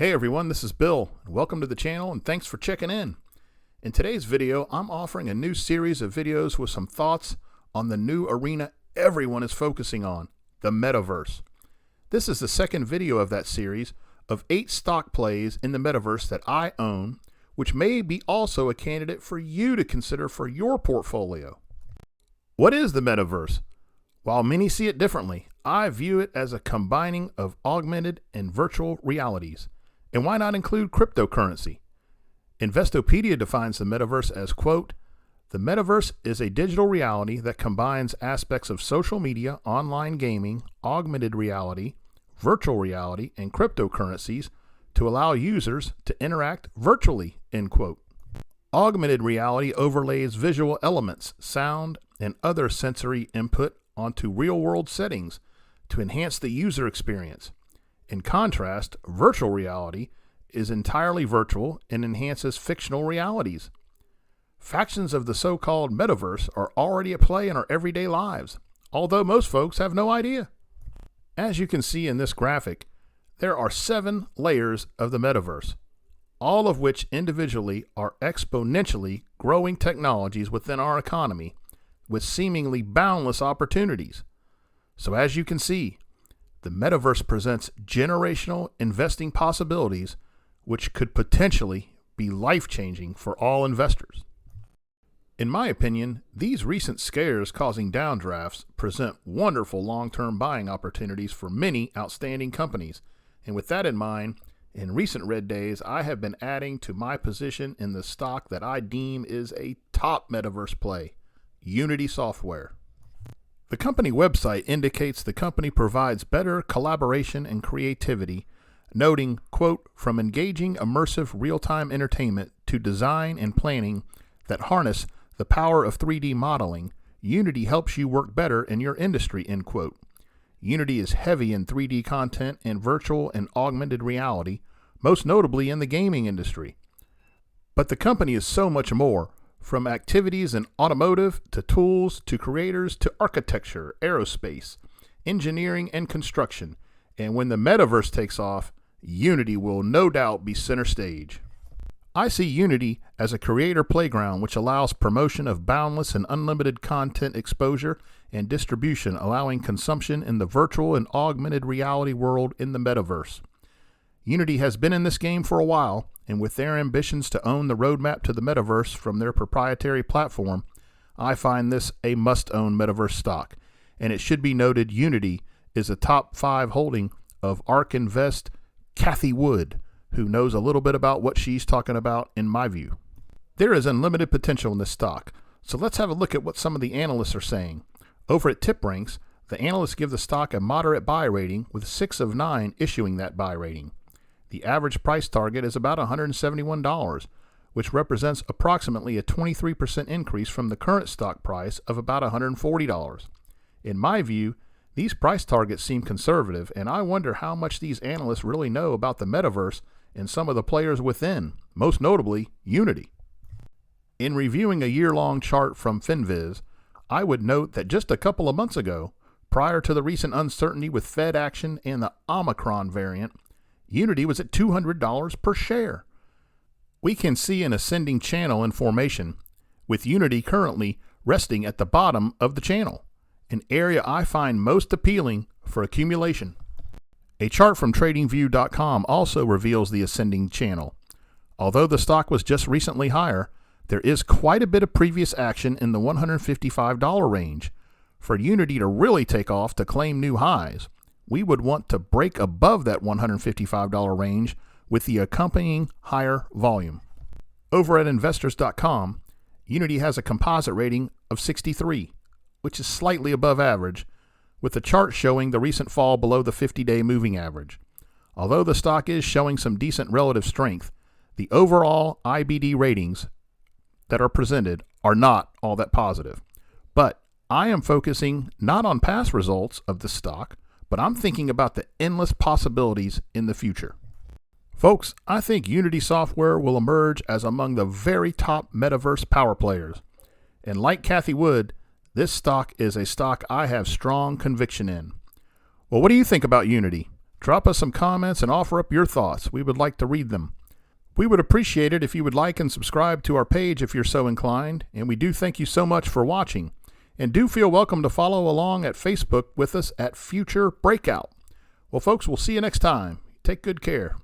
Hey everyone, this is Bill, and welcome to the channel, and thanks for checking in. In today's video, I'm offering a new series of videos with some thoughts on the new arena everyone is focusing on, the Metaverse. This is the second video of that series of 8 stock plays in the Metaverse that I own, which may be also a candidate for you to consider for your portfolio. What is the Metaverse? While many see it differently, I view it as a combining of augmented and virtual realities. And why not include cryptocurrency? Investopedia defines the metaverse as, quote, "The metaverse is a digital reality that combines aspects of social media, online gaming, augmented reality, virtual reality, and cryptocurrencies to allow users to interact virtually," end quote. Augmented reality overlays visual elements, sound, and other sensory input onto real-world settings to enhance the user experience. In contrast, virtual reality is entirely virtual and enhances fictional realities. Factions of the so-called metaverse are already at play in our everyday lives, although most folks have no idea. As you can see in this graphic, there are 7 layers of the metaverse, all of which individually are exponentially growing technologies within our economy with seemingly boundless opportunities. So as you can see, the metaverse presents generational investing possibilities which could potentially be life-changing for all investors. In my opinion, these recent scares causing downdrafts present wonderful long-term buying opportunities for many outstanding companies. And with that in mind, in recent red days, I have been adding to my position in the stock that I deem is a top metaverse play, Unity Software. The company website indicates the company provides better collaboration and creativity, noting, quote, "From engaging immersive real-time entertainment to design and planning that harness the power of 3D modeling, Unity helps you work better in your industry," end quote. Unity is heavy in 3D content and virtual and augmented reality, most notably in the gaming industry. But the company is so much more. From activities in automotive, to tools, to creators, to architecture, aerospace, engineering, and construction. And when the metaverse takes off, Unity will no doubt be center stage. I see Unity as a creator playground which allows promotion of boundless and unlimited content exposure and distribution, allowing consumption in the virtual and augmented reality world in the metaverse. Unity has been in this game for a while, and with their ambitions to own the roadmap to the metaverse from their proprietary platform, I find this a must-own metaverse stock. And it should be noted Unity is a top 5 holding of ARK Invest Cathie Wood, who knows a little bit about what she's talking about in my view. There is unlimited potential in this stock, so let's have a look at what some of the analysts are saying. Over at TipRanks, the analysts give the stock a moderate buy rating, with 6 of 9 issuing that buy rating. The average price target is about $171, which represents approximately a 23% increase from the current stock price of about $140. In my view, these price targets seem conservative, and I wonder how much these analysts really know about the metaverse and some of the players within, most notably Unity. In reviewing a year-long chart from FinViz, I would note that just a couple of months ago, prior to the recent uncertainty with Fed action and the Omicron variant, Unity was at $200 per share. We can see an ascending channel in formation, with Unity currently resting at the bottom of the channel, an area I find most appealing for accumulation. A chart from TradingView.com also reveals the ascending channel. Although the stock was just recently higher, there is quite a bit of previous action in the $155 range. For Unity to really take off to claim new highs, we would want to break above that $155 range with the accompanying higher volume. Over at investors.com, Unity has a composite rating of 63, which is slightly above average, with the chart showing the recent fall below the 50-day moving average. Although the stock is showing some decent relative strength, the overall IBD ratings that are presented are not all that positive. But I am focusing not on past results of the stock, but I'm thinking about the endless possibilities in the future. Folks, I think Unity Software will emerge as among the very top metaverse power players. And like Cathie Wood, this stock is a stock I have strong conviction in. Well, what do you think about Unity? Drop us some comments and offer up your thoughts. We would like to read them. We would appreciate it if you would like and subscribe to our page if you're so inclined, and we do thank you so much for watching. And do feel welcome to follow along at Facebook with us at Future Breakout. Well, folks, we'll see you next time. Take good care.